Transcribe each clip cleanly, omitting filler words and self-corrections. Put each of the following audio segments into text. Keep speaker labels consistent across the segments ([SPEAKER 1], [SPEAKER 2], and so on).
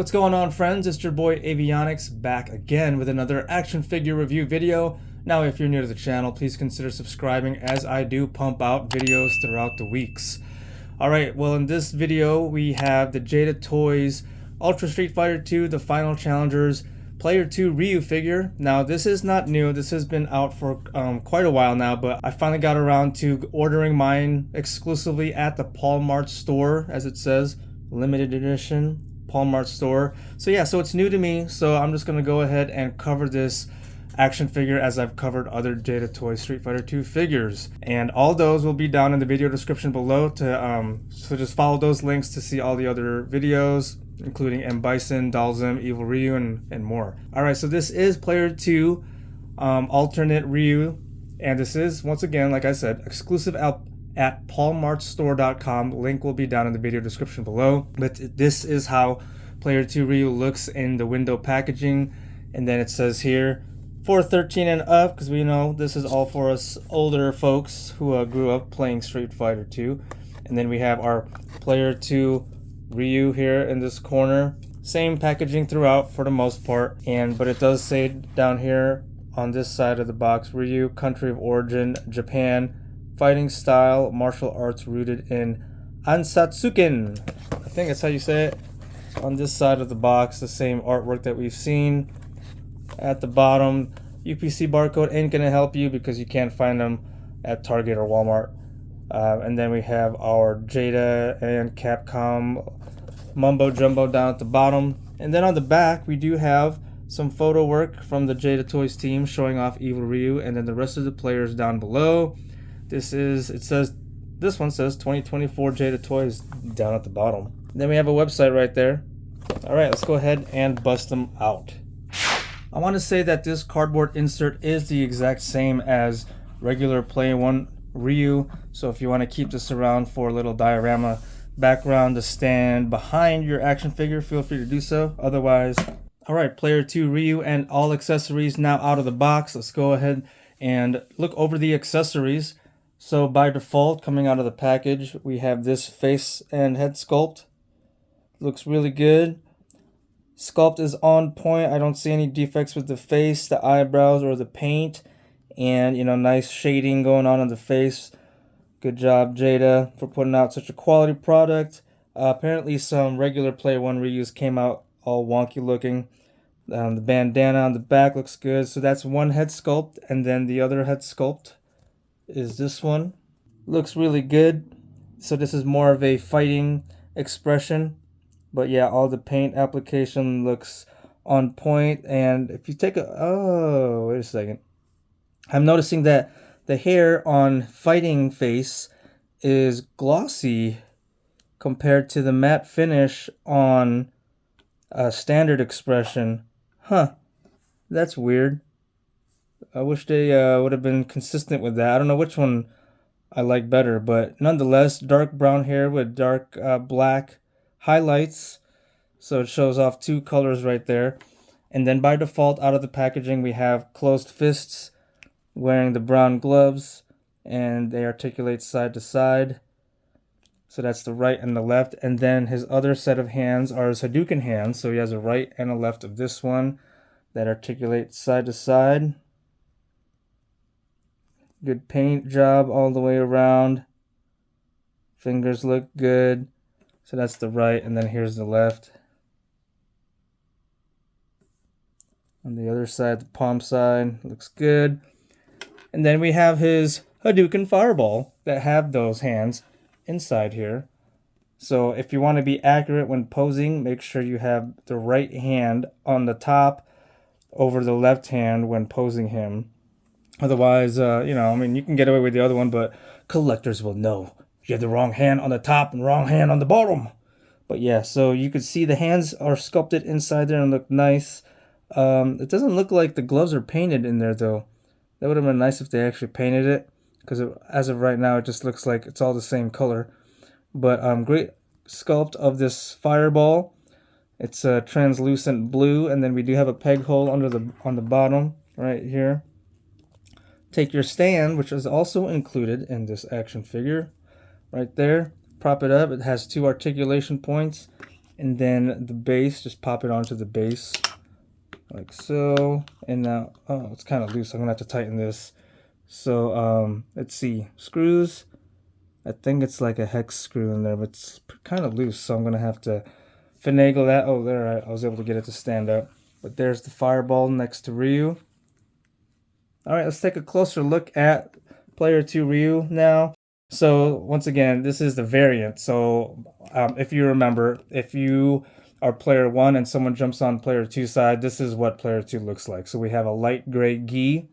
[SPEAKER 1] What's going on, friends? It's your boy Avionics back again with another action figure review video. Now, if you're new to the channel, please consider subscribing as I do pump out videos throughout the weeks. Alright, well, in this video we have the Jada Toys Ultra Street Fighter 2 The Final Challengers Player 2 Ryu figure. Now, this is not new. This has been out for quite a while now, but I finally got around to ordering mine exclusively at the Paulmartstore, as it says, limited edition Paulmartstore. So yeah, so it's new to me, so I'm just gonna go ahead and cover this action figure as I've covered other Jada Toys Street Fighter 2 figures, and all those will be down in the video description below. So just follow those links to see all the other videos, including M Bison, Dalzim, Evil Ryu, and more. Alright, so this is Player 2 alternate Ryu, and this is, once again, like I said, exclusive at paulmartstore.com. Link will be down in the video description below. But this is how Player 2 Ryu looks in the window packaging, and then it says here for 13 and up, because we know this is all for us older folks who grew up playing Street Fighter 2. And then we have our Player 2 Ryu here in this corner. Same packaging throughout for the most part, but it does say down here on this side of the box, Ryu, country of origin, Japan, fighting style, martial arts rooted in Ansatsuken. I think that's how you say it. On this side of the box, the same artwork that we've seen. At the bottom, UPC barcode ain't gonna help you because you can't find them at Target or Walmart. And then we have our Jada and Capcom mumbo jumbo down at the bottom. And then on the back, we do have some photo work from the Jada Toys team showing off Evil Ryu, and then the rest of the players down below. This one says 2024 Jada Toys down at the bottom. Then we have a website right there. Alright, let's go ahead and bust them out. I want to say that this cardboard insert is the exact same as regular Player 1 Ryu, so if you want to keep this around for a little diorama background to stand behind your action figure, feel free to do so. Otherwise, alright, Player 2 Ryu and all accessories now out of the box. Let's go ahead and look over the accessories. So by default, coming out of the package, we have this face and head sculpt. Looks really good. Sculpt is on point. I don't see any defects with the face, the eyebrows, or the paint. And, nice shading going on the face. Good job, Jada, for putting out such a quality product. Apparently some regular Player 1 Ryus came out all wonky looking. The bandana on the back looks good. So that's one head sculpt, and then the other head sculpt is this one. Looks really good. So this is more of a fighting expression, but yeah, all the paint application looks on point. And if you take wait a second, I'm noticing that the hair on fighting face is glossy compared to the matte finish on standard expression. That's weird. I wish they would have been consistent with that. I don't know which one I like better, but nonetheless, dark brown hair with dark black highlights. So it shows off two colors right there. And then by default, out of the packaging, we have closed fists wearing the brown gloves, and they articulate side to side. So that's the right and the left. And then his other set of hands are his Hadouken hands. So he has a right and a left of this one that articulate side to side. Good paint job all the way around. Fingers look good. So that's the right, and then here's the left. On the other side, the palm side, looks good. And then we have his Hadouken Fireball that have those hands inside here. So if you want to be accurate when posing, make sure you have the right hand on the top over the left hand when posing him. Otherwise, you can get away with the other one, but collectors will know you have the wrong hand on the top and wrong hand on the bottom. But yeah, so you can see the hands are sculpted inside there and look nice. It doesn't look like the gloves are painted in there, though. That would have been nice if they actually painted it, because as of right now, it just looks like it's all the same color. But great sculpt of this fireball. It's a translucent blue, and then we do have a peg hole on the bottom right here. Take your stand, which is also included in this action figure, right there. Prop it up. It has two articulation points, And then the base, just pop it onto the base like so. And now, oh, it's kind of loose. I'm gonna have to tighten this. So let's see, screws. I think it's like a hex screw in there, but it's kind of loose. So I'm gonna have to finagle that. Oh, there, I was able to get it to stand up. But there's the fireball next to Ryu. All right, let's take a closer look at Player 2 Ryu now. So once again, this is the variant. So if you remember, if you are Player 1 and someone jumps on Player 2 side, this is what Player 2 looks like. So we have a light gray gi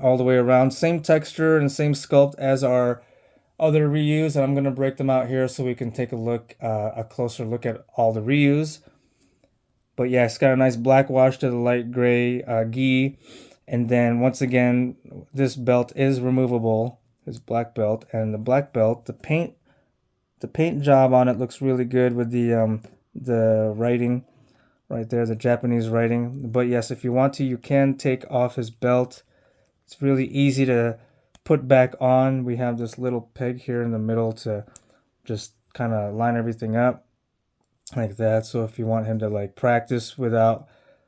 [SPEAKER 1] all the way around. Same texture and same sculpt as our other Ryus, and I'm going to break them out here so we can take a look, a closer look at all the Ryus. But yeah, it's got a nice black wash to the light gray gi. And then once again, this belt is removable, this black belt. And the black belt, the paint job on it looks really good with the writing right there, the Japanese writing. But yes, if you want to, you can take off his belt. It's really easy to put back on. We have this little peg here in the middle to just kind of line everything up like that. So if you want him to like practice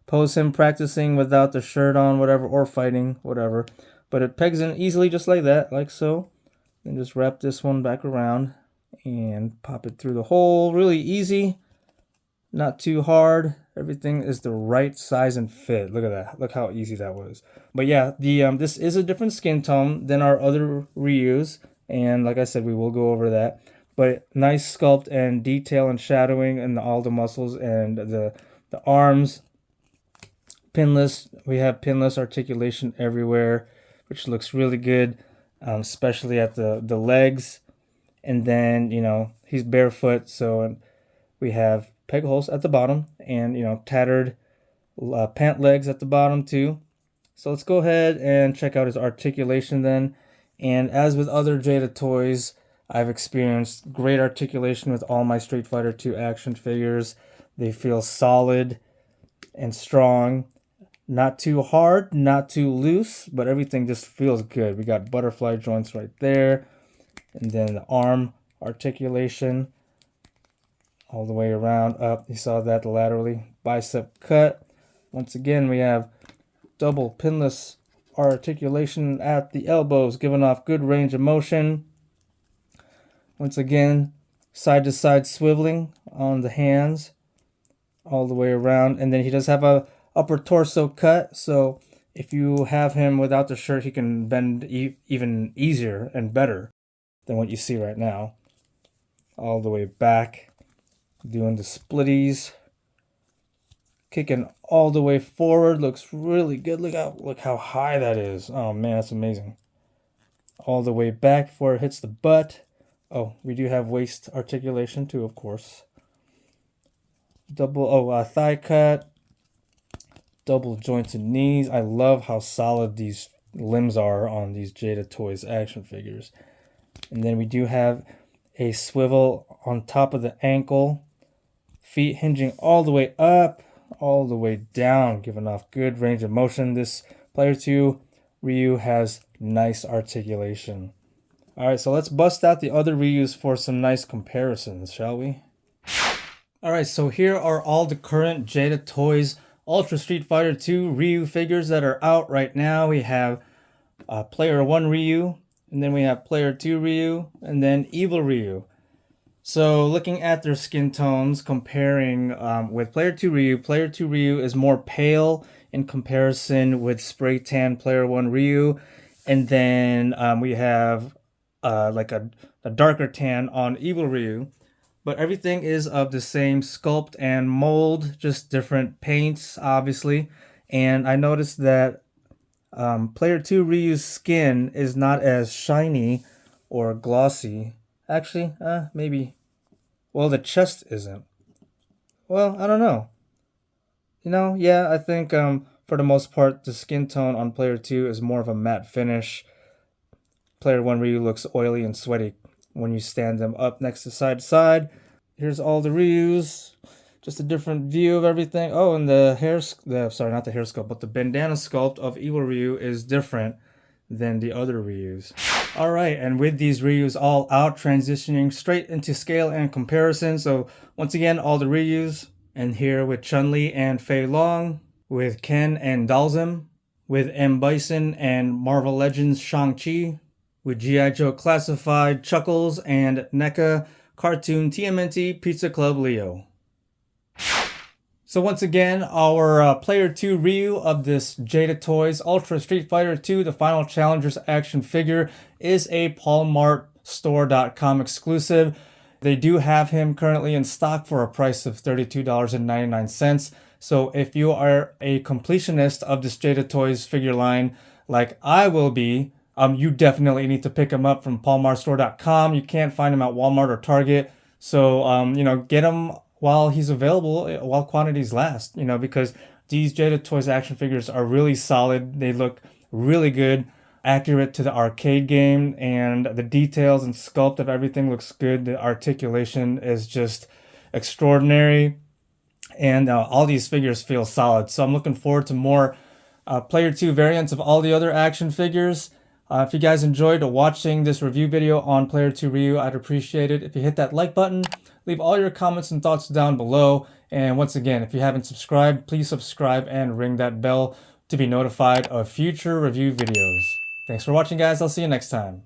[SPEAKER 1] pose him practicing without the shirt on, whatever, or fighting, whatever. But it pegs in easily just like that, like so. And just wrap this one back around and pop it through the hole. Really easy, not too hard. Everything is the right size and fit. Look at that. Look how easy that was. But yeah, this is a different skin tone than our other Ryus. And like I said, we will go over that. But nice sculpt and detail and shadowing and all the muscles and the arms. Pinless. We have pinless articulation everywhere, which looks really good, especially at the legs. And then, you know, he's barefoot, so we have peg holes at the bottom and, you know, tattered pant legs at the bottom too. So let's go ahead and check out his articulation then. And as with other Jada toys, I've experienced great articulation with all my Street Fighter 2 action figures. They feel solid and strong. Not too hard, not too loose, but everything just feels good. We got butterfly joints right there. And then the arm articulation all the way around up. You saw that laterally. Bicep cut. Once again, we have double pinless articulation at the elbows, giving off good range of motion. Once again, side to side swiveling on the hands all the way around. And then he does have a upper torso cut, so if you have him without the shirt, he can bend even easier and better than what you see right now. All the way back, doing the splitties, kicking all the way forward. Looks really good. Look how high that is. Oh man, that's amazing. All the way back before it hits the butt. Oh, we do have waist articulation too, of course. Thigh cut. Double jointed knees. I love how solid these limbs are on these Jada Toys action figures. And then we do have a swivel on top of the ankle. Feet hinging all the way up, all the way down, giving off good range of motion. This Player 2 Ryu has nice articulation. Alright, so let's bust out the other Ryus for some nice comparisons, shall we? Alright, so here are all the current Jada Toys Ultra Street Fighter 2 Ryu figures that are out right now. We have Player 1 Ryu, and then we have Player 2 Ryu, and then Evil Ryu. So looking at their skin tones, comparing with Player 2 Ryu is more pale in comparison with spray tan Player 1 Ryu. And then we have like a darker tan on Evil Ryu. But everything is of the same sculpt and mold, just different paints, obviously. And I noticed that Player 2 Ryu's skin is not as shiny or glossy. Actually, maybe. Well, the chest isn't. Well, I don't know. You know, yeah, I think for the most part, the skin tone on Player 2 is more of a matte finish. Player 1 Ryu looks oily and sweaty when you stand them up next to side. Here's all the Ryus. Just a different view of everything. Oh, and the bandana sculpt of Evil Ryu is different than the other Ryus. Alright, and with these Ryus all out, transitioning straight into scale and comparison. So once again, all the Ryus, and here with Chun-Li and Fei Long, with Ken and Dalsim, with M. Bison and Marvel Legends Shang-Chi, with G.I. Joe Classified Chuckles and NECA Cartoon TMNT Pizza Club Leo. So once again, our Player 2 Ryu of this Jada Toys Ultra Street Fighter 2, the Final Challengers action figure, is a Paulmartstore.com exclusive. They do have him currently in stock for a price of $32.99. So if you are a completionist of this Jada Toys figure line, like I will be, you definitely need to pick him up from Paulmartstore.com. You can't find him at Walmart or Target. So, get him while he's available, while quantities last, because these Jada Toys action figures are really solid. They look really good, accurate to the arcade game, and the details and sculpt of everything looks good. The articulation is just extraordinary, and all these figures feel solid. So I'm looking forward to more Player 2 variants of all the other action figures. If you guys enjoyed watching this review video on Player 2 Ryu, I'd appreciate it if you hit that like button. Leave all your comments and thoughts down below. And once again, if you haven't subscribed, please subscribe and ring that bell to be notified of future review videos. Thanks for watching, guys. I'll see you next time.